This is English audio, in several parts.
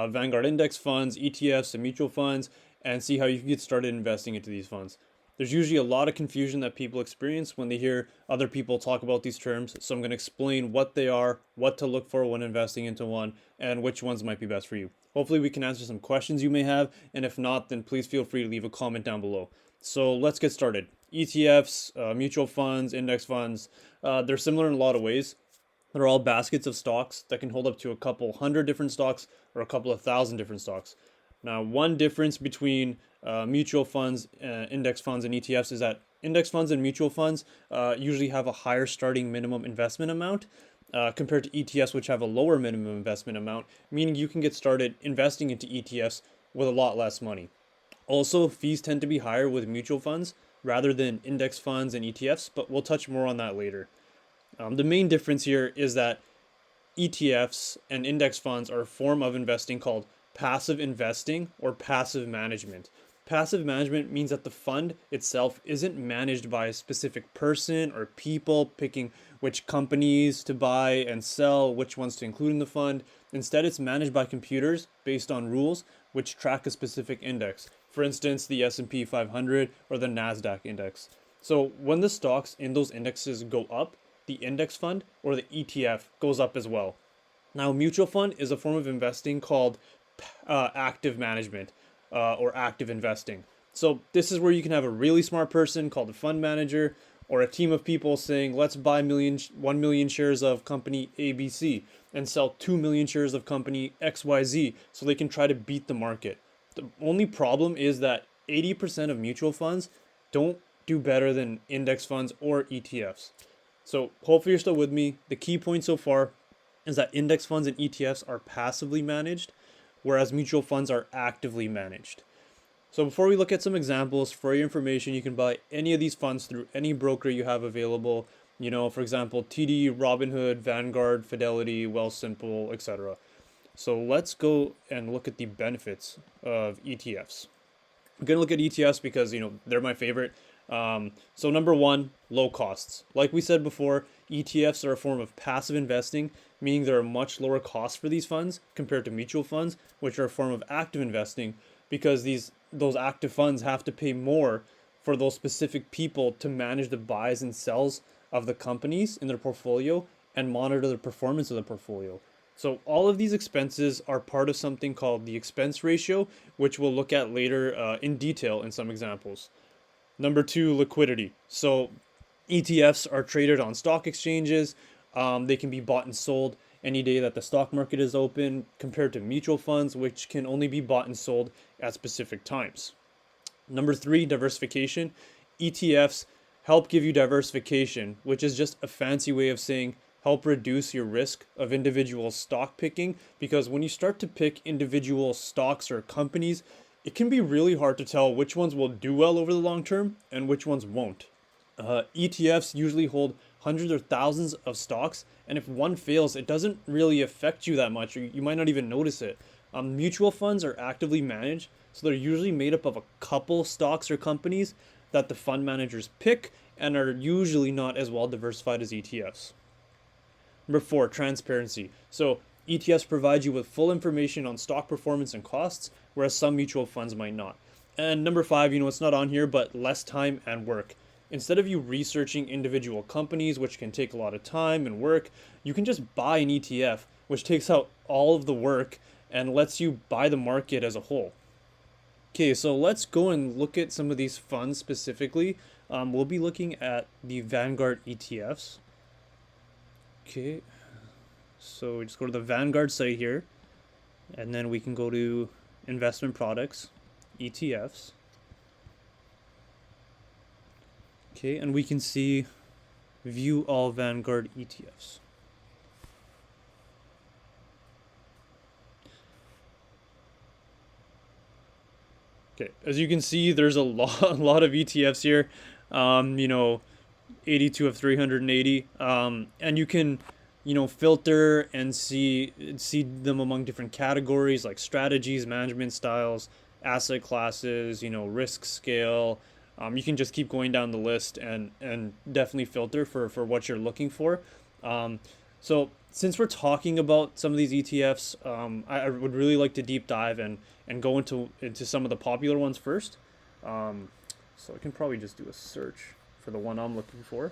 Vanguard index funds, ETFs, and mutual funds, and see how you can get started investing into these funds. There's usually a lot of confusion that people experience when they hear other people talk about these terms. So I'm going to explain what they are, what to look for when investing into one, and which ones might be best for you. Hopefully we can answer some questions you may have, and if not, then please feel free to leave a comment down below. So let's get started. ETFs, mutual funds, index funds, they're similar in a lot of ways. They're all baskets of stocks that can hold up to a couple hundred different stocks or a couple of thousand different stocks. Now, one difference between mutual funds, index funds, and ETFs is that index funds and mutual funds usually have a higher starting minimum investment amount compared to ETFs, which have a lower minimum investment amount, meaning you can get started investing into ETFs with a lot less money. Also, fees tend to be higher with mutual funds rather than index funds and ETFs, but we'll touch more on that later. The main difference here is that ETFs and index funds are a form of investing called passive investing or passive management. Passive management means that the fund itself isn't managed by a specific person or people picking which companies to buy and sell, which ones to include in the fund. Instead, it's managed by computers based on rules which track a specific index. For instance, the S&P 500 or the Nasdaq index. So when the stocks in those indexes go up, the index fund or the ETF goes up as well. Now, mutual fund is a form of investing called active management or active investing. So this is where you can have a really smart person called a fund manager or a team of people saying, let's buy 1 million shares of company ABC and sell 2 million shares of company XYZ so they can try to beat the market. The only problem is that 80% of mutual funds don't do better than index funds or ETFs. So hopefully you're still with me. The key point so far is that index funds and ETFs are passively managed, whereas mutual funds are actively managed. So before we look at some examples, for your information, you can buy any of these funds through any broker you have available. You know, for example, TD, Robinhood, Vanguard, Fidelity, Wealthsimple, etc. So let's go and look at the benefits of ETFs. I'm going to look at ETFs because, they're my favorite. So number one, low costs. Like we said before, ETFs are a form of passive investing, meaning there are much lower costs for these funds compared to mutual funds, which are a form of active investing, because those active funds have to pay more for those specific people to manage the buys and sells of the companies in their portfolio and monitor the performance of the portfolio. So all of these expenses are part of something called the expense ratio, which we'll look at later in detail in some examples. Number two, liquidity. So ETFs are traded on stock exchanges. They can be bought and sold any day that the stock market is open, compared to mutual funds, which can only be bought and sold at specific times. Number three, diversification. ETFs help give you diversification, which is just a fancy way of saying help reduce your risk of individual stock picking, because when you start to pick individual stocks or companies, it can be really hard to tell which ones will do well over the long term and which ones won't. ETFs usually hold hundreds or thousands of stocks, and if one fails, it doesn't really affect you that much, or you might not even notice it. Mutual funds are actively managed, so they're usually made up of a couple stocks or companies that the fund managers pick and are usually not as well diversified as ETFs. Number four, transparency. So ETFs provide you with full information on stock performance and costs, whereas some mutual funds might not. And number five, it's not on here, but less time and work. Instead of you researching individual companies, which can take a lot of time and work, you can just buy an ETF, which takes out all of the work and lets you buy the market as a whole. Okay, so let's go and look at some of these funds specifically. We'll be looking at the Vanguard ETFs. Okay, so we just go to the Vanguard site here, and then we can go to investment products, ETFs. Okay, and we can see view all Vanguard ETFs. Okay, as you can see, there's a lot of ETFs here. 82 of 380, and you can filter and see them among different categories like strategies, management styles, asset classes, risk scale. You can just keep going down the list and definitely filter for what you're looking for. So since we're talking about some of these ETFs, I would really like to deep dive and go into some of the popular ones first. Um, so I can probably just do a search for the one I'm looking for.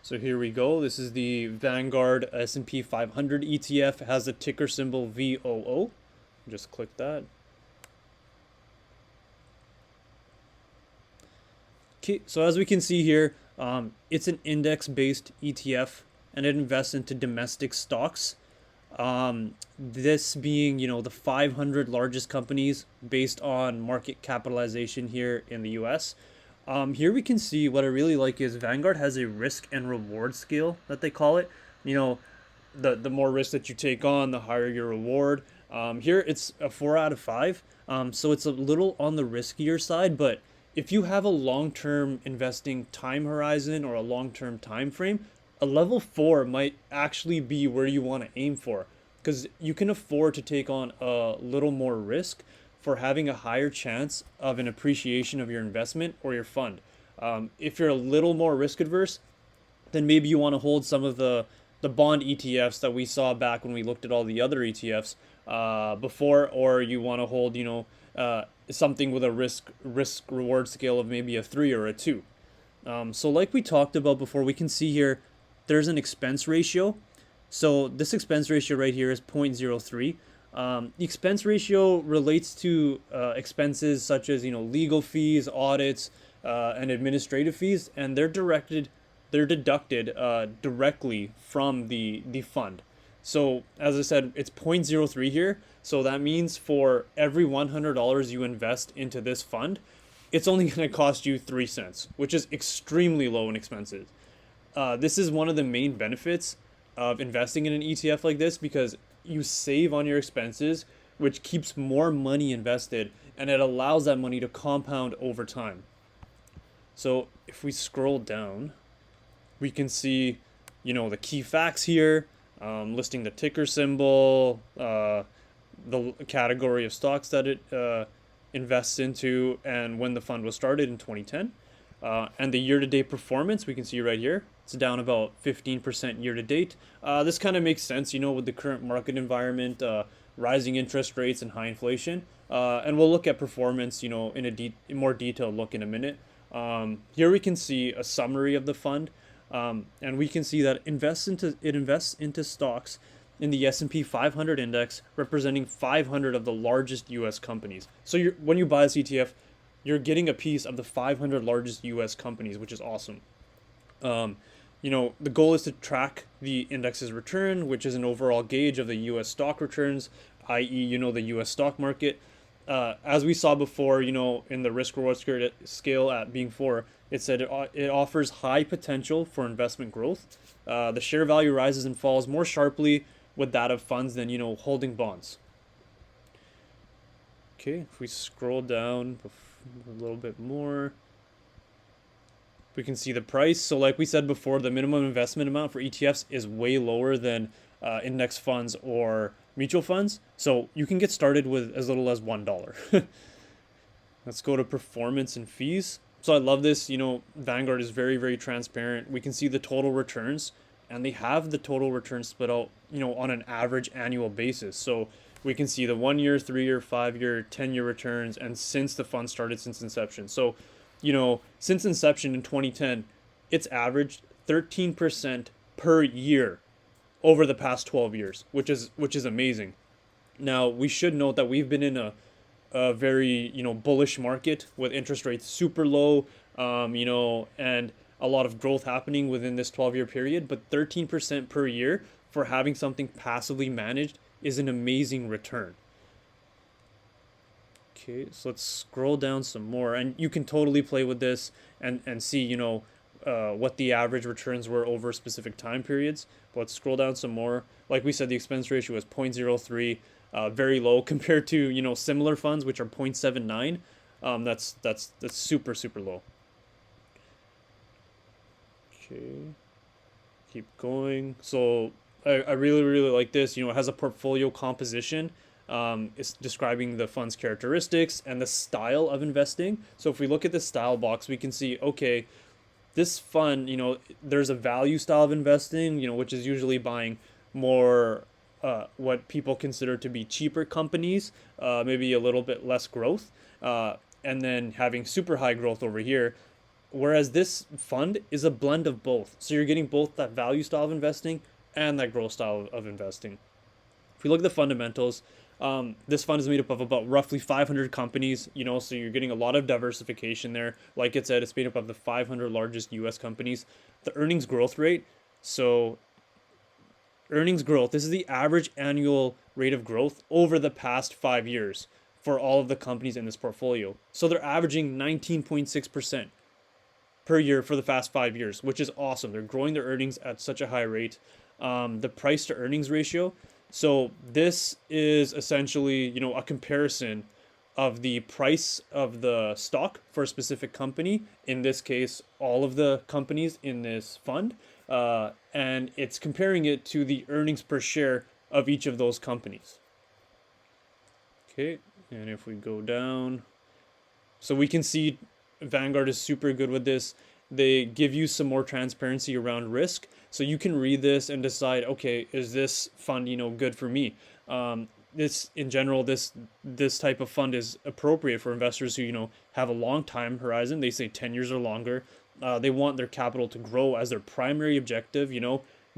So here we go. This is the Vanguard S&P 500 ETF. It has the ticker symbol VOO. Just click that. Okay, so as we can see here, it's an index-based ETF, and it invests into domestic stocks. This being, the 500 largest companies based on market capitalization here in the U.S. Here we can see what I really like is Vanguard has a risk and reward scale that they call it. You know, the more risk that you take on, the higher your reward. Here it's a 4 out of 5. So it's a little on the riskier side, but if you have a long-term investing time horizon or a long-term time frame, a level 4 might actually be where you want to aim for because you can afford to take on a little more risk for having a higher chance of an appreciation of your investment or your fund. If you're a little more risk adverse, then maybe you want to hold some of the bond ETFs that we saw back when we looked at all the other ETFs before, or you want to hold something with a risk reward scale of maybe a 3 or a 2. So like we talked about before, we can see here there's an expense ratio. So this expense ratio right here is 0.03. The expense ratio relates to expenses such as legal fees, audits, and administrative fees, and they're deducted directly from the fund. So as I said, it's 0.03 here. So that means for every $100 you invest into this fund, it's only going to cost you 3 cents, which is extremely low in expenses. This is one of the main benefits of investing in an ETF like this because you save on your expenses, which keeps more money invested and it allows that money to compound over time. So if we scroll down, we can see, the key facts here, listing the ticker symbol, the category of stocks that it invests into, and when the fund was started in 2010. And the year-to-date performance, we can see right here, it's down about 15% year-to-date. This kind of makes sense, with the current market environment, rising interest rates and high inflation. And we'll look at performance, in a more detailed look in a minute. Here we can see a summary of the fund, and we can see that it invests into stocks in the S&P 500 index, representing 500 of the largest U.S. companies. So when you buy this ETF, you're getting a piece of the 500 largest U.S. companies, which is awesome. The goal is to track the index's return, which is an overall gauge of the U.S. stock returns, i.e., the U.S. stock market. As we saw before, in the risk reward scale at being 4, it said it offers high potential for investment growth. The share value rises and falls more sharply with that of funds than, holding bonds. Okay, if we scroll down a little bit more, we can see the price. So like we said before, the minimum investment amount for ETFs is way lower than index funds or mutual funds. So you can get started with as little as $1. Let's go to performance and fees. So I love this. Vanguard is very, very transparent. We can see the total returns, and they have the total returns split out, on an average annual basis. So we can see the 1 year, 3 year, 5 year, 10-year returns, and since the fund started since inception. So, since inception in 2010, it's averaged 13% per year over the past 12 years, which is amazing. Now, we should note that we've been in a very, bullish market with interest rates super low, and a lot of growth happening within this 12-year period, but 13% per year for having something passively managed is an amazing return. Okay, so let's scroll down some more, and you can totally play with this and see, what the average returns were over specific time periods. But let's scroll down some more. Like we said, the expense ratio is 0.03, very low compared to, similar funds, which are 0.79. That's super, super low. Okay, keep going. So I really, really like this. It has a portfolio composition It's describing the fund's characteristics and the style of investing. So if we look at the style box, we can see, okay, this fund, there's a value style of investing, which is usually buying more what people consider to be cheaper companies, maybe a little bit less growth, and then having super high growth over here. Whereas this fund is a blend of both. So you're getting both that value style of investing and that growth style of investing. If we look at the fundamentals, this fund is made up of about roughly 500 companies, so you're getting a lot of diversification there. Like it said, it's made up of the 500 largest US companies. The earnings growth rate, so earnings growth, this is the average annual rate of growth over the past 5 years for all of the companies in this portfolio. So they're averaging 19.6% per year for the past 5 years, which is awesome. They're growing their earnings at such a high rate. The price to earnings ratio. So this is essentially, a comparison of the price of the stock for a specific company. In this case, all of the companies in this fund, and it's comparing it to the earnings per share of each of those companies. Okay, and if we go down, so we can see Vanguard is super good with this. They give you some more transparency around risk, so you can read this and decide, okay, is this fund good for me? This in general, this type of fund is appropriate for investors who have a long time horizon. They say 10 years or longer. They want their capital to grow as their primary objective.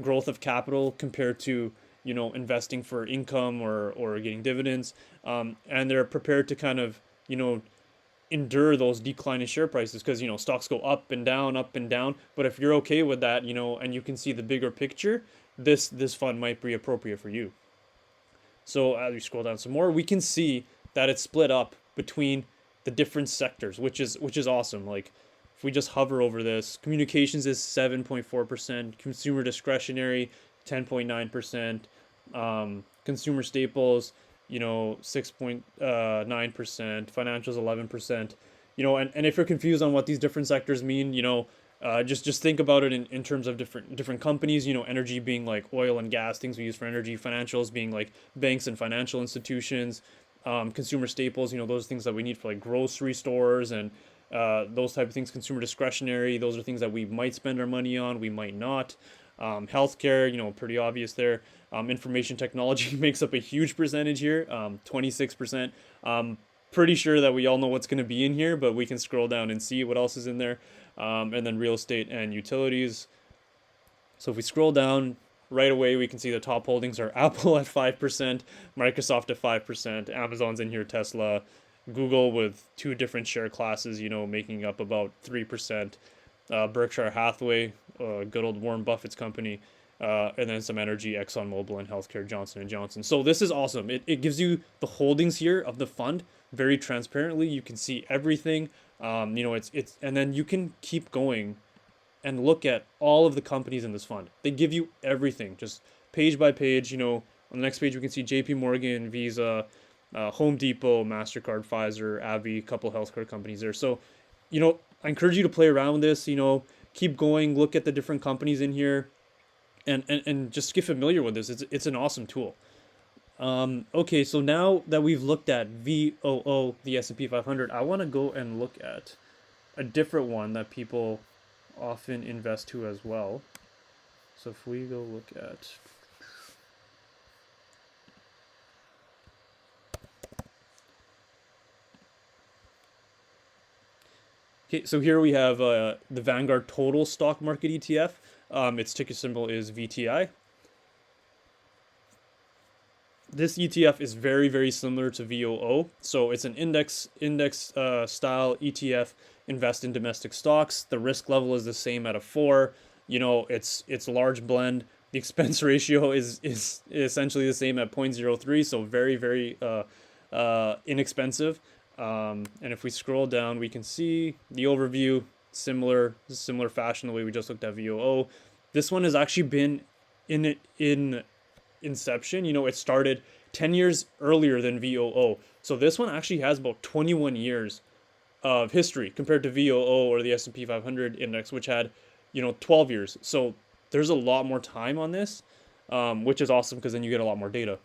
Growth of capital compared to investing for income or getting dividends, and they're prepared to kind of endure those declining share prices because stocks go up and down, but if you're okay with that, and you can see the bigger picture, this fund might be appropriate for you. So as we scroll down some more, we can see that it's split up between the different sectors, which is awesome. Like if we just hover over this, communications is 7.4%, consumer discretionary 10.9%, consumer staples 6.9%, financials 11%, and if you're confused on what these different sectors mean, just think about it in terms of different companies, energy being like oil and gas, things we use for energy, financials being like banks and financial institutions, consumer staples, those things that we need for like grocery stores and those type of things. Consumer discretionary, those are things that we might spend our money on, we might not. Healthcare, pretty obvious there. Information technology makes up a huge percentage here, 26%. Pretty sure that we all know what's going to be in here, but we can scroll down and see what else is in there. And then real estate and utilities. So if we scroll down, right away we can see the top holdings are Apple at 5%, Microsoft at 5%, Amazon's in here, Tesla, Google with two different share classes, making up about 3%. Berkshire Hathaway, good old Warren Buffett's company, and then some energy, ExxonMobil, and healthcare, Johnson & Johnson. So this is awesome. It gives you the holdings here of the fund very transparently. You can see everything. It's and then you can keep going and look at all of the companies in this fund. They give you everything, just page by page. On the next page we can see JP Morgan, Visa, Home Depot, MasterCard, Pfizer, AbbVie, a couple healthcare companies there. So, I encourage you to play around with this, keep going, look at the different companies in here, and just get familiar with this. It's an awesome tool. Okay, so now that we've looked at VOO, the S&P 500, I want to go and look at a different one that people often invest to as well. So if we go look at... Okay, so here we have the Vanguard Total Stock Market ETF. Its ticker symbol is VTI. This ETF is very, very similar to VOO. So it's an index style ETF, invest in domestic stocks. The risk level is the same at a 4. It's a large blend. The expense ratio is essentially the same at 0.03, so very, very inexpensive. And if we scroll down, we can see the overview, similar fashion the way we just looked at VOO. This one has actually been in inception. It started 10 years earlier than VOO. So this one actually has about 21 years of history compared to VOO or the S&P 500 index, which had 12 years. So there's a lot more time on this, which is awesome because then you get a lot more data.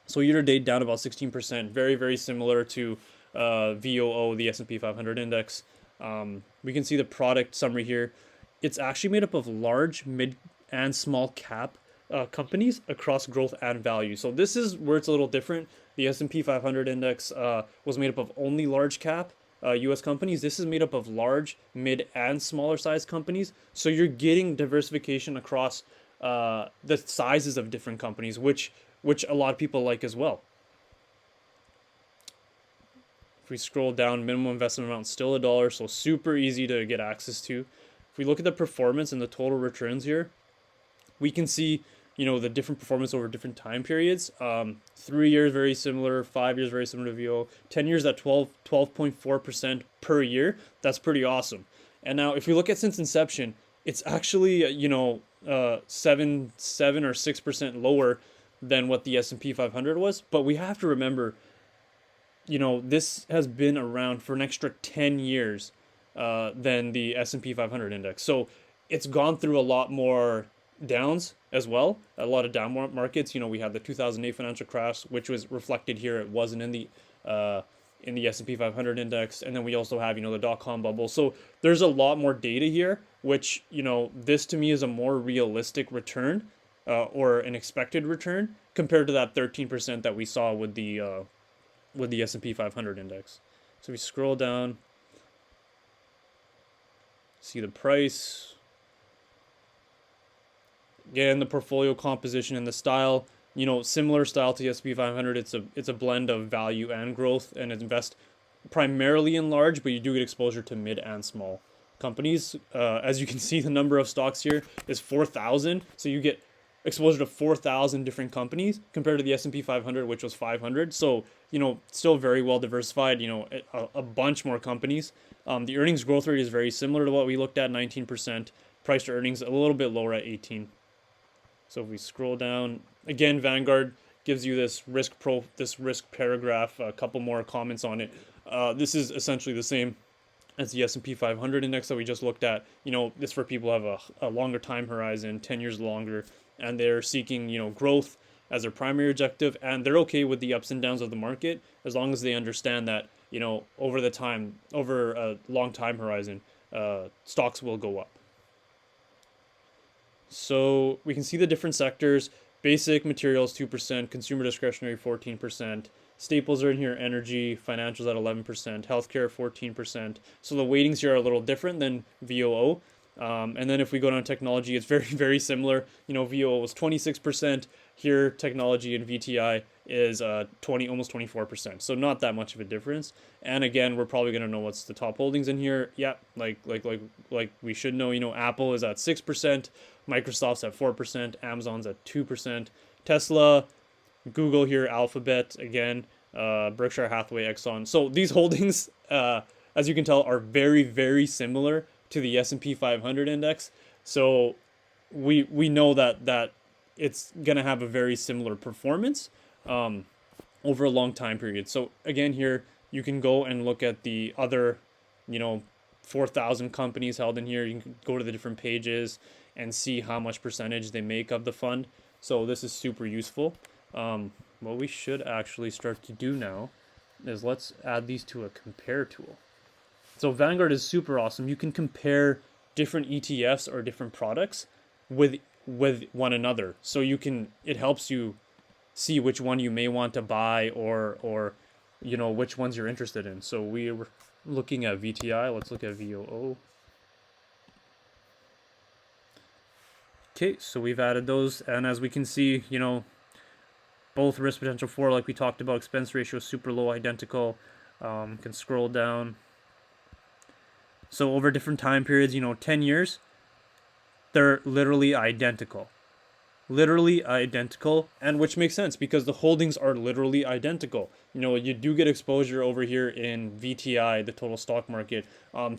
So year to date down about 16%, very, very similar to VOO, the S&P 500 index. We can see the product summary here. It's actually made up of large, mid, and small cap companies across growth and value. So this is where it's a little different. The S&P 500 index was made up of only large cap U.S. companies. This is made up of large, mid, and smaller size companies. So you're getting diversification across the sizes of different companies, which a lot of people like as well. If we scroll down, minimum investment amount still $1, so super easy to get access to. If we look at the performance and the total returns here, we can see, the different performance over different time periods. 3 years very similar, 5 years very similar to VO, 10 years at 12.4% per year. That's pretty awesome. And now if we look at since inception, it's actually 7 or 6% lower than what the S&P 500 was. But we have to remember, this has been around for an extra 10 years than the S&P 500 index. So it's gone through a lot more downs as well, a lot of down markets. We had the 2008 financial crash, which was reflected here. It wasn't in the S&P 500 index, and then we also have the dot-com bubble. So there's a lot more data here, which this to me is a more realistic return or an expected return compared to that 13% that we saw with the S&P 500 index. So we scroll down, see the price. Again, the portfolio composition and the style, similar style to the S&P 500. It's a blend of value and growth, and it invests primarily in large, but you do get exposure to mid and small companies. As you can see, the number of stocks here is 4,000. So you get exposure to 4,000 different companies compared to the S&P 500, which was 500. So, still very well diversified, a bunch more companies. The earnings growth rate is very similar to what we looked at, 19%. Price to earnings a little bit lower at 18. So if we scroll down, again, Vanguard gives you this risk paragraph, a couple more comments on it. This is essentially the same as the S&P 500 index that we just looked at. This for people who have a longer time horizon, 10 years longer, and they're seeking, growth as their primary objective, and they're okay with the ups and downs of the market as long as they understand that, over a long time horizon, stocks will go up. So we can see the different sectors. Basic materials 2%, consumer discretionary 14%, staples are in here, energy, financials at 11%, healthcare 14%. So the weightings here are a little different than VOO. And then if we go down technology, it's very, very similar. VOO was 26%. Here, technology and VTI is almost 24%. So not that much of a difference. And again, we're probably going to know what's the top holdings in here. Yeah, like we should know. Apple is at 6%, Microsoft's at 4%, Amazon's at 2%, Tesla, Google here, Alphabet again, Berkshire Hathaway, Exxon. So these holdings, as you can tell, are very, very similar to the S&P 500 index. So we know that it's going to have a very similar performance over a long time period. So again, here you can go and look at the other 4,000 companies held in here. You can go to the different pages and see how much percentage they make of the fund. So this is super useful. What we should actually start to do now is let's add these to a compare tool. So Vanguard is super awesome. You can compare different ETFs or different products with one another. So it helps you see which one you may want to buy or which ones you're interested in. So we were looking at VTI. Let's look at VOO. Okay, so we've added those, and as we can see, both risk potential 4, like we talked about, expense ratio super low, identical. Can scroll down. So over different time periods, 10 years, they're literally identical. And which makes sense because the holdings are literally identical. You do get exposure over here in VTI, the total stock market,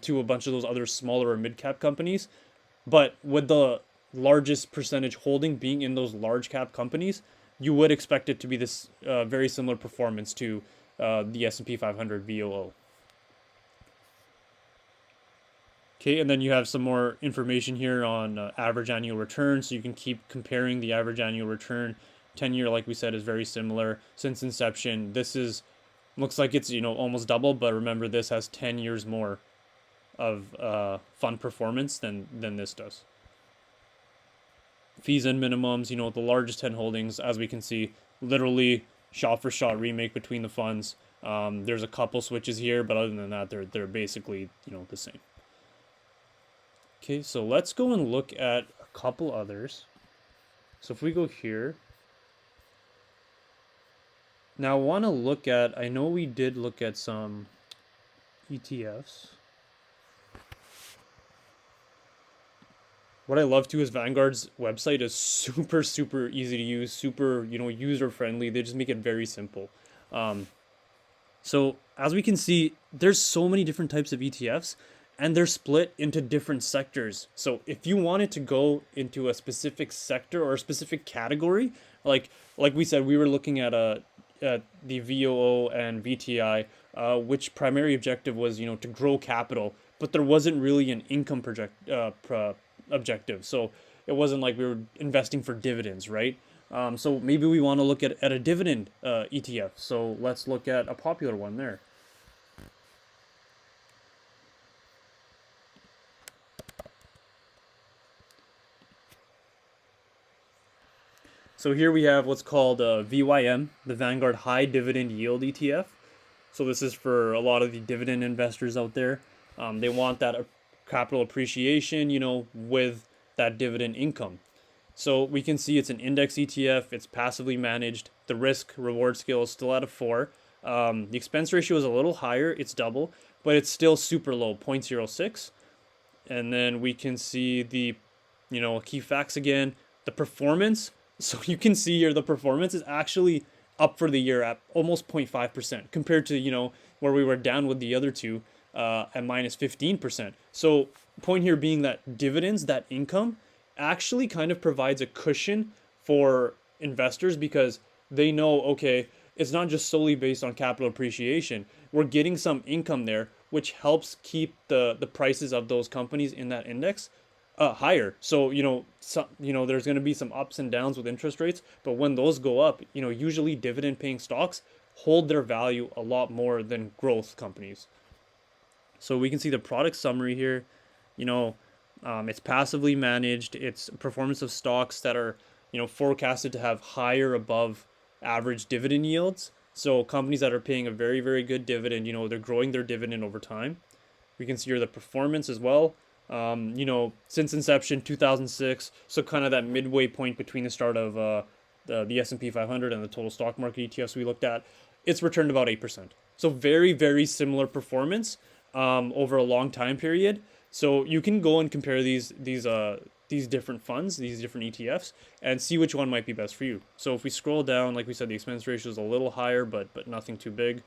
to a bunch of those other smaller or mid-cap companies. But with the largest percentage holding being in those large cap companies, you would expect it to be this very similar performance to the S&P 500 VOO. Okay, and then you have some more information here on average annual return, so you can keep comparing the average annual return 10-year, like we said, is very similar since inception. This is looks like it's almost double, but remember this has 10 years more of fund performance than this does. Fees and minimums, the largest 10 holdings, as we can see, literally shot for shot remake between the funds. There's a couple switches here, but other than that, they're basically the same. Okay, so let's go and look at a couple others. So if we go here, now I want to look at, I know we did look at some ETFs. What I love too is Vanguard's website is super, super easy to use, super, user friendly. They just make it very simple. So as we can see, there's so many different types of ETFs and they're split into different sectors. So if you wanted to go into a specific sector or a specific category, like we said, we were looking at the VOO and VTI, which primary objective was, to grow capital, but there wasn't really an income objective. So it wasn't like we were investing for dividends, right? So maybe we want to look at a dividend ETF. So let's look at a popular one there. So here we have what's called VYM, the Vanguard High Dividend Yield ETF. So this is for a lot of the dividend investors out there. They want that capital appreciation, with that dividend income. So we can see it's an index ETF. It's passively managed. The risk reward scale is still at a 4. The expense ratio is a little higher. It's double, but it's still super low, 0.06. And then we can see the, key facts again. The performance. So you can see here the performance is actually up for the year at almost 0.5% compared to, where we were down with the other two at minus 15%. So point here being that dividends, that income, actually kind of provides a cushion for investors because they know, okay, it's not just solely based on capital appreciation. We're getting some income there, which helps keep the prices of those companies in that index higher. So, there's going to be some ups and downs with interest rates, but when those go up, usually dividend paying stocks hold their value a lot more than growth companies. So we can see the product summary here. It's passively managed. It's performance of stocks that are, forecasted to have higher above average dividend yields. So companies that are paying a very, very good dividend, they're growing their dividend over time. We can see here the performance as well. Since inception, 2006, so kind of that midway point between the start of the S&P 500 and the total stock market ETFs we looked at, it's returned about 8%. So very, very similar performance over a long time period. So you can go and compare these different funds, these different ETFs, and see which one might be best for you. So if we scroll down, like we said, the expense ratio is a little higher, but nothing too big.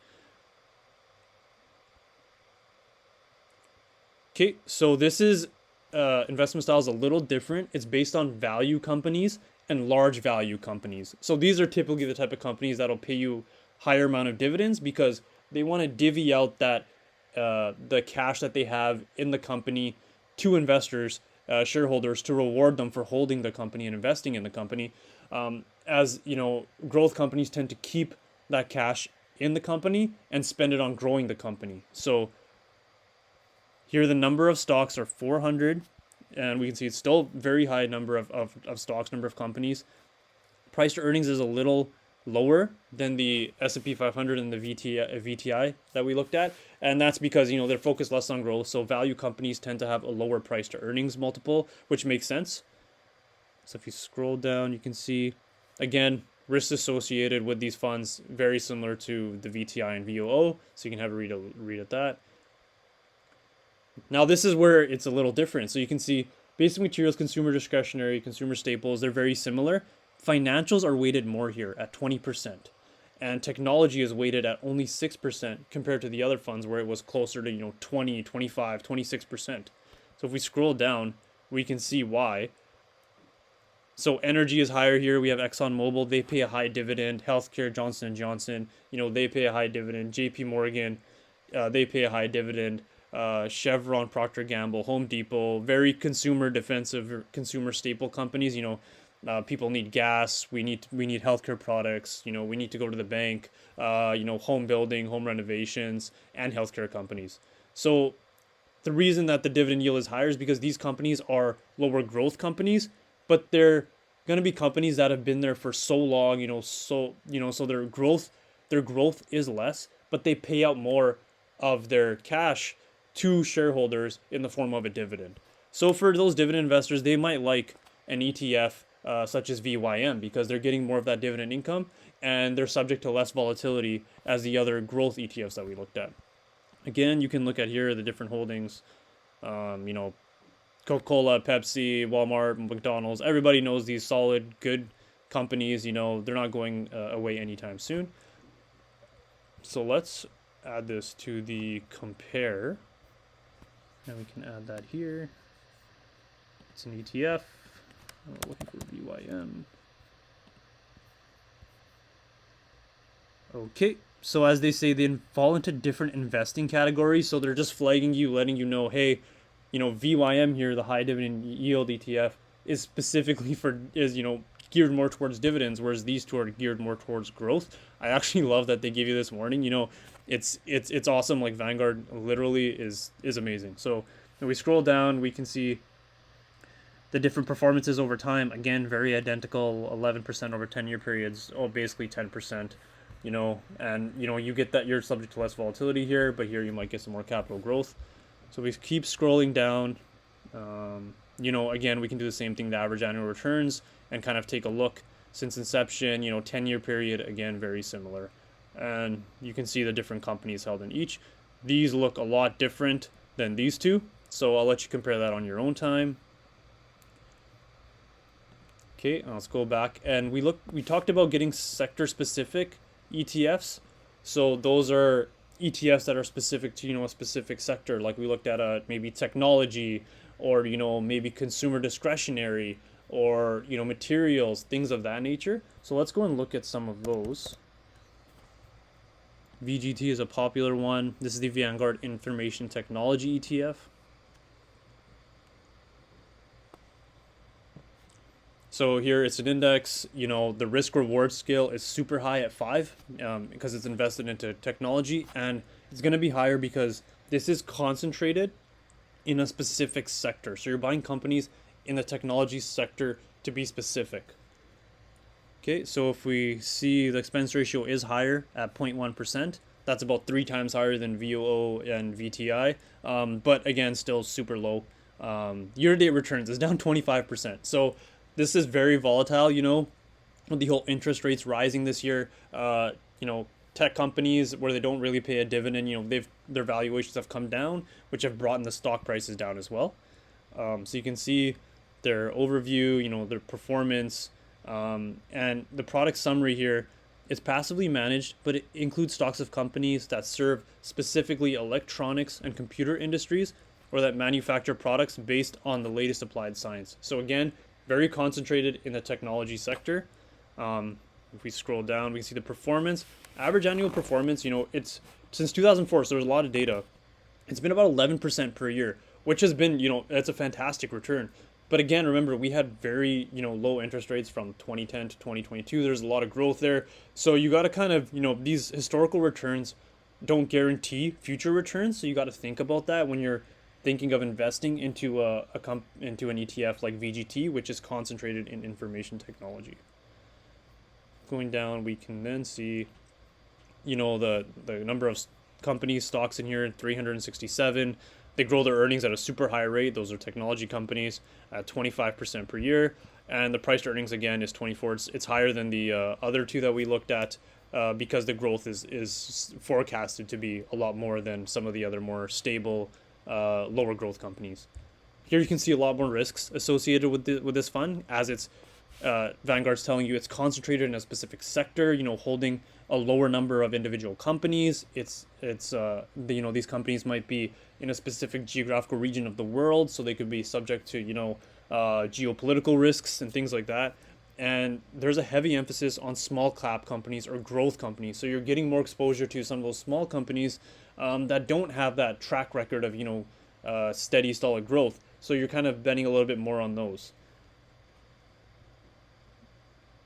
Okay, so this is investment style is a little different. It's based on value companies and large value companies. So these are typically the type of companies that'll pay you higher amount of dividends because they want to divvy out that the cash that they have in the company to investors, shareholders, to reward them for holding the company and investing in the company. As growth companies tend to keep that cash in the company and spend it on growing the company. So here the number of stocks are 400, and we can see it's still very high number of stocks, number of companies. Price to earnings is a little lower than the S&P 500 and the VTI that we looked at, and that's because they're focused less on growth. So value companies tend to have a lower price to earnings multiple, which makes sense. So if you scroll down, you can see again risks associated with these funds very similar to the VTI and VOO. So you can have a read at that. Now this is where it's a little different. So you can see basic materials, consumer discretionary, consumer staples, they're very similar. Financials are weighted more here at 20%. And technology is weighted at only 6% compared to the other funds where it was closer to 20, 25, 26%. So if we scroll down, we can see why. So energy is higher here. We have ExxonMobil, they pay a high dividend. Healthcare, Johnson & Johnson, they pay a high dividend. JP Morgan, they pay a high dividend. Chevron, Procter & Gamble, Home Depot, very consumer defensive, consumer staple companies, People need gas. We need healthcare products. We need to go to the bank. Home building, home renovations, and healthcare companies. So the reason that the dividend yield is higher is because these companies are lower growth companies, but they're going to be companies that have been there for so long, so their growth is less, but they pay out more of their cash to shareholders in the form of a dividend. So for those dividend investors, they might like an ETF such as VYM because they're getting more of that dividend income and they're subject to less volatility as the other growth ETFs that we looked at. Again, you can look at here the different holdings. Coca-Cola, Pepsi, Walmart, McDonald's. Everybody knows these solid, good companies. They're not going away anytime soon. So let's add this to the compare. And we can add that here. It's an ETF. We're looking for VYM. Okay, so as they say, they fall into different investing categories. So they're just flagging you, letting you know, hey, VYM here, the high dividend yield ETF, is specifically geared more towards dividends, whereas these two are geared more towards growth. I actually love that they give you this warning. It's awesome. Like Vanguard literally is amazing. So when we scroll down, we can see the different performances over time. Again, very identical, 11% over 10-year periods, basically 10%. You get that you're subject to less volatility here, but here you might get some more capital growth. So we keep scrolling down. Again, we can do the same thing, the average annual returns, and kind of take a look since inception, 10-year period, again, very similar. And you can see the different companies held in each. These look a lot different than these two, so I'll let you compare that on your own time. Okay, let's go back. And we talked about getting sector-specific ETFs. So those are ETFs that are specific to, a specific sector. Like we looked at maybe technology or, maybe consumer discretionary or, materials, things of that nature. So let's go and look at some of those. VGT is a popular one. This is the Vanguard Information Technology ETF. So here it's an index, the risk reward scale is super high at 5 because it's invested into technology, and it's going to be higher because this is concentrated in a specific sector. So you're buying companies in the technology sector to be specific. Okay, so if we see the expense ratio is higher at 0.1%, that's about 3 times higher than VOO and VTI, but again, still super low. Year-to-date returns is down 25%. So this is very volatile, with the whole interest rates rising this year. Tech companies where they don't really pay a dividend, their valuations have come down, which have brought in the stock prices down as well. So you can see their overview, their performance, and the product summary here is passively managed, but it includes stocks of companies that serve specifically electronics and computer industries or that manufacture products based on the latest applied science. So again, very concentrated in the technology sector. If we scroll down, we can see the performance. Average annual performance, it's since 2004, so there's a lot of data. It's been about 11% per year, which has been, that's a fantastic return. But again, remember, we had very, low interest rates from 2010 to 2022. There's a lot of growth there. So you got to kind of, these historical returns don't guarantee future returns. So you got to think about that when you're thinking of investing into into an ETF like VGT, which is concentrated in information technology. Going down, we can then see, the number of companies, stocks in here, 367. They grow their earnings at a super high rate. Those are technology companies at 25% per year. And the price to earnings, again, is 24. It's higher than the other two that we looked at because the growth is forecasted to be a lot more than some of the other more stable lower growth companies. Here you can see a lot more risks associated with this fund, as it's Vanguard's telling you it's concentrated in a specific sector, holding a lower number of individual companies. These companies might be in a specific geographical region of the world, so they could be subject to geopolitical risks and things like that. And there's a heavy emphasis on small cap companies or growth companies. So you're getting more exposure to some of those small companies that don't have that track record of steady, solid growth. So you're kind of betting a little bit more on those.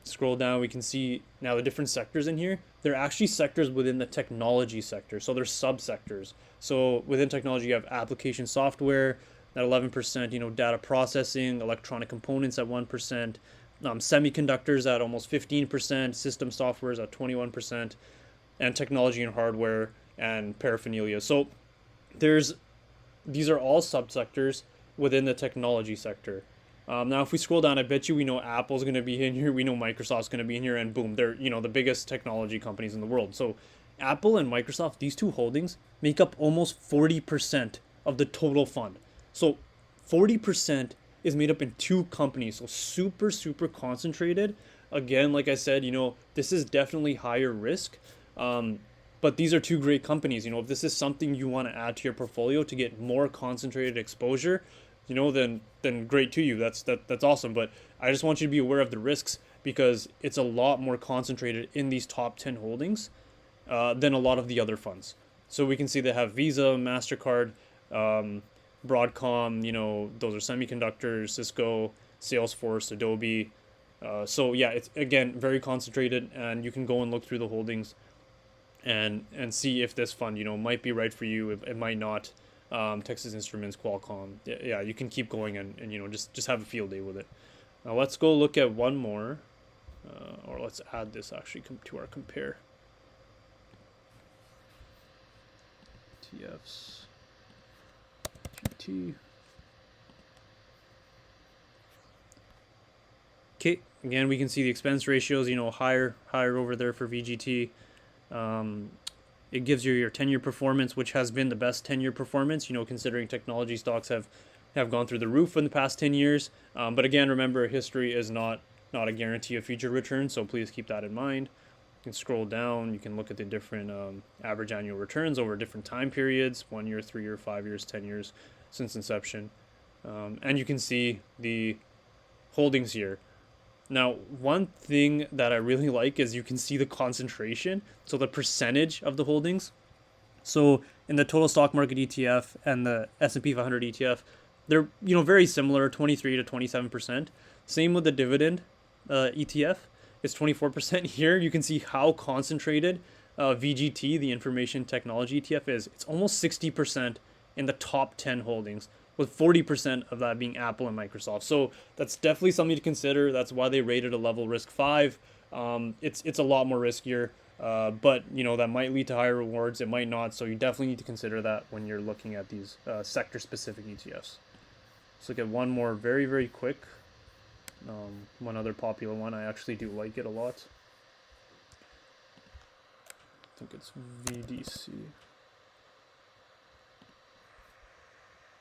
Scroll down, we can see now the different sectors in here. They're actually sectors within the technology sector, so they're subsectors. So within technology, you have application software at 11%, data processing, electronic components at 1%, semiconductors at almost 15%, system softwares at 21%, and technology and hardware and paraphernalia. So there's these are all subsectors within the technology sector. Now, if we scroll down, I bet you we know Apple's going to be in here. We know Microsoft's going to be in here, and boom, they're the biggest technology companies in the world. So, Apple and Microsoft, these two holdings make up almost 40% of the total fund. So, 40% is made up in two companies. So, super super concentrated. Again, like I said, this is definitely higher risk. But these are two great companies. If this is something you want to add to your portfolio to get more concentrated exposure, then great to you. That's awesome. But I just want you to be aware of the risks because it's a lot more concentrated in these top 10 holdings than a lot of the other funds. So we can see they have Visa, MasterCard, Broadcom, those are semiconductors, Cisco, Salesforce, Adobe. So yeah, it's again very concentrated, and you can go and look through the holdings and see if this fund might be right for you. It might not. Texas Instruments, Qualcomm. Yeah, you can keep going and just have a field day with it. Now let's go look at one more, or let's add this actually to our compare. ETFs, GT. Okay, again we can see the expense ratios, higher over there for VGT. It gives you your 10-year performance, which has been the best 10-year performance, considering technology stocks have gone through the roof in the past 10 years. But again, remember, history is not a guarantee of future returns, so please keep that in mind. You can scroll down. You can look at the different average annual returns over different time periods, 1 year, 3 year, 5 years, 10 years since inception. And you can see the holdings here. Now, one thing that I really like is you can see the concentration, so the percentage of the holdings. So in the total stock market ETF and the S&P 500 ETF, they're very similar, 23 to 27%. Same with the dividend ETF, it's 24%. Here you can see how concentrated VGT, the information technology ETF, is. It's almost 60% in the top 10 holdings, with 40% of that being Apple and Microsoft. So that's definitely something to consider. That's why they rated a level risk 5. It's a lot more riskier, but that might lead to higher rewards. It might not. So you definitely need to consider that when you're looking at these sector-specific ETFs. Let's look at one more very, very quick. One other popular one. I actually do like it a lot. I think it's VDC.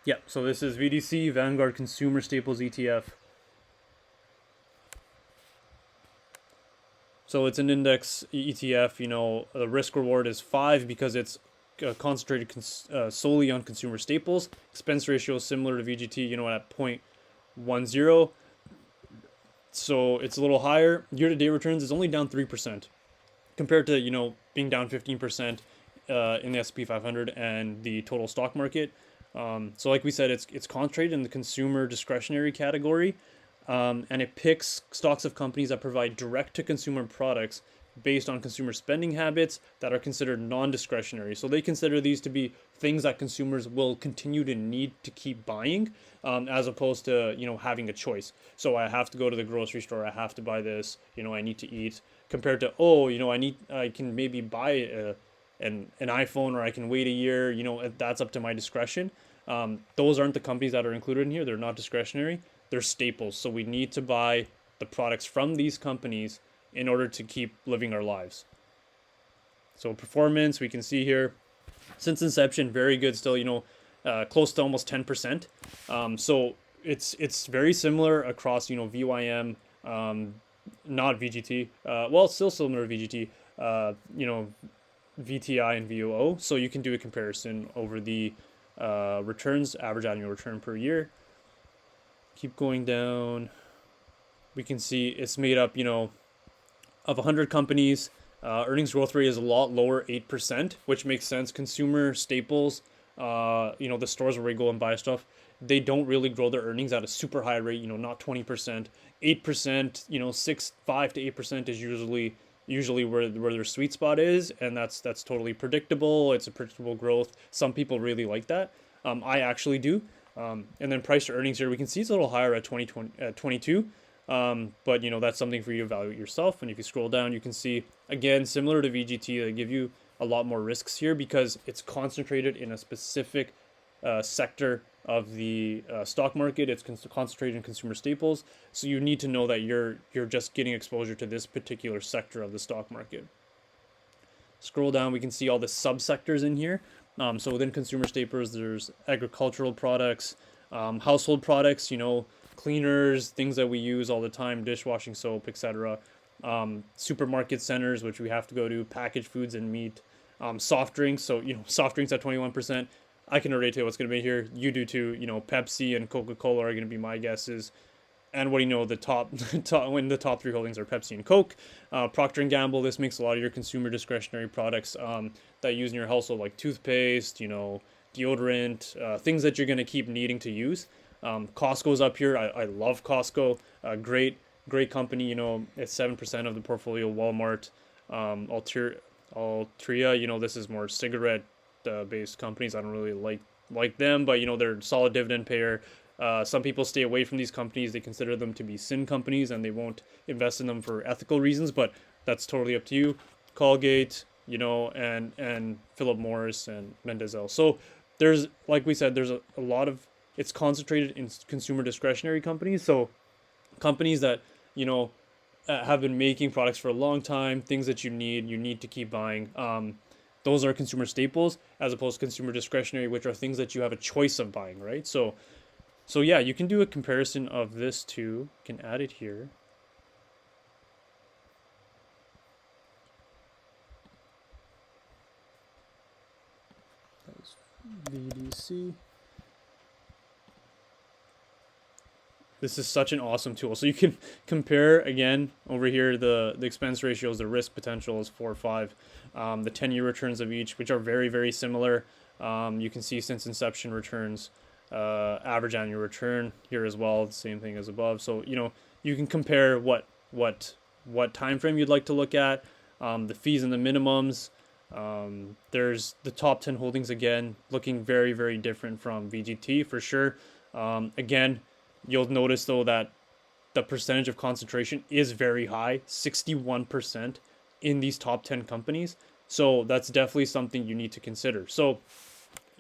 Yeah, so this is VDC, Vanguard Consumer Staples ETF. So it's an index ETF, the risk reward is 5 because it's concentrated solely on consumer staples. Expense ratio is similar to VGT, at 0.10. So it's a little higher. Year-to-date returns is only down 3% compared to, being down 15% in the S&P 500 and the total stock market. So like we said, it's concentrated in the consumer discretionary category, and it picks stocks of companies that provide direct-to-consumer products based on consumer spending habits that are considered non-discretionary. So they consider these to be things that consumers will continue to need to keep buying, as opposed to having a choice. So I have to go to the grocery store, I have to buy this, I need to eat, compared to I can maybe buy an iPhone, or I can wait a year, that's up to my discretion. Those aren't the companies that are included in here. They're not discretionary. They're staples. So we need to buy the products from these companies in order to keep living our lives. So performance, we can see here, since inception, very good still, close to almost 10%. So it's very similar across, VYM, not VGT. Well, still similar to VGT, VTI and VOO. So you can do a comparison over the returns, average annual return per year. Keep going down. We can see it's made up, of 100 companies. Earnings growth rate is a lot lower, 8%, which makes sense. Consumer staples, the stores where we go and buy stuff, they don't really grow their earnings at a super high rate, not 20%. 8%, 5 to 8% is usually where their sweet spot is, and that's totally predictable. It's a predictable growth. Some people really like that. I actually do. And then price to earnings here, we can see it's a little higher at 22. But that's something for you to evaluate yourself. And if you scroll down, you can see again, similar to VGT, they give you a lot more risks here because it's concentrated in a specific sector of the stock market. It's concentrated in consumer staples. So you need to know that you're just getting exposure to this particular sector of the stock market. Scroll down, we can see all the subsectors in here. So within consumer staples, there's agricultural products, household products, cleaners, things that we use all the time, dishwashing soap, etc. Supermarket centers, which we have to go to, packaged foods and meat, soft drinks. So, soft drinks at 21%. I can already tell you what's going to be here. You do too. Pepsi and Coca-Cola are going to be my guesses. And what do you know? The top when the top three holdings are Pepsi and Coke. Procter and Gamble. This makes a lot of your consumer discretionary products that you use in your household, like toothpaste, deodorant, things that you're going to keep needing to use. Costco's up here. I love Costco. Great company. It's 7% of the portfolio. Walmart, Altria. This is more cigarette based companies. I don't really like them, but they're a solid dividend payer. Some people stay away from these companies. They consider them to be sin companies and they won't invest in them for ethical reasons, but that's totally up to you. Colgate, and Philip Morris and Mendezell. So there's, like we said, there's a lot of, it's concentrated in consumer discretionary companies. So companies that, have been making products for a long time, things that you need to keep buying. Those are consumer staples as opposed to consumer discretionary, which are things that you have a choice of buying, right? So yeah, you can do a comparison of this too. You can add it here. That's VDC. This is such an awesome tool. So you can compare again over here the expense ratios, the risk potential is 4 or 5, the 10-year returns of each, which are very, very similar. You can see since inception returns, average annual return here as well, the same thing as above. So you can compare what time frame you'd like to look at, the fees and the minimums. There's the top 10 holdings again, looking very, very different from VGT for sure. Again, you'll notice though that the percentage of concentration is very high, 61% in these top 10 companies. So that's definitely something you need to consider. So,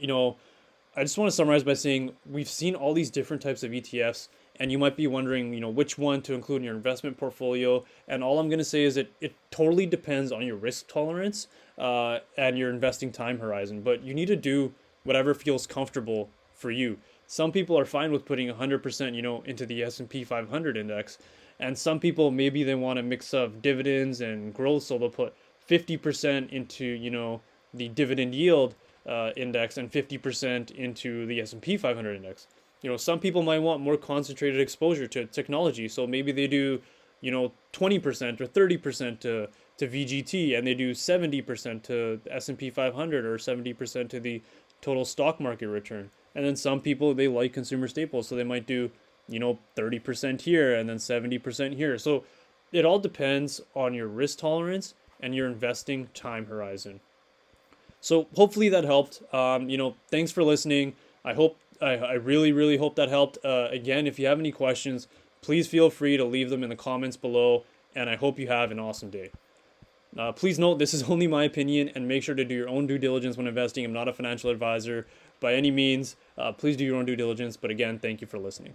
I just want to summarize by saying we've seen all these different types of ETFs, and you might be wondering, which one to include in your investment portfolio. And all I'm going to say is it totally depends on your risk tolerance and your investing time horizon. But you need to do whatever feels comfortable for you. Some people are fine with putting 100%, into the S&P 500 index. And some people, maybe they want a mix of dividends and growth, so they'll put 50% into, the dividend yield index and 50% into the S&P 500 index. Some people might want more concentrated exposure to technology, so maybe they do, 20% or 30% to VGT, and they do 70% to the S&P 500 or 70% to the total stock market return. And then some people, they like consumer staples, so they might do, 30% here and then 70% here. So it all depends on your risk tolerance and your investing time horizon. So hopefully that helped. Thanks for listening. I really, really hope that helped. Again, if you have any questions, please feel free to leave them in the comments below, and I hope you have an awesome day. Please note, this is only my opinion, and make sure to do your own due diligence when investing. I'm not a financial advisor by any means. Please do your own due diligence. But again, thank you for listening.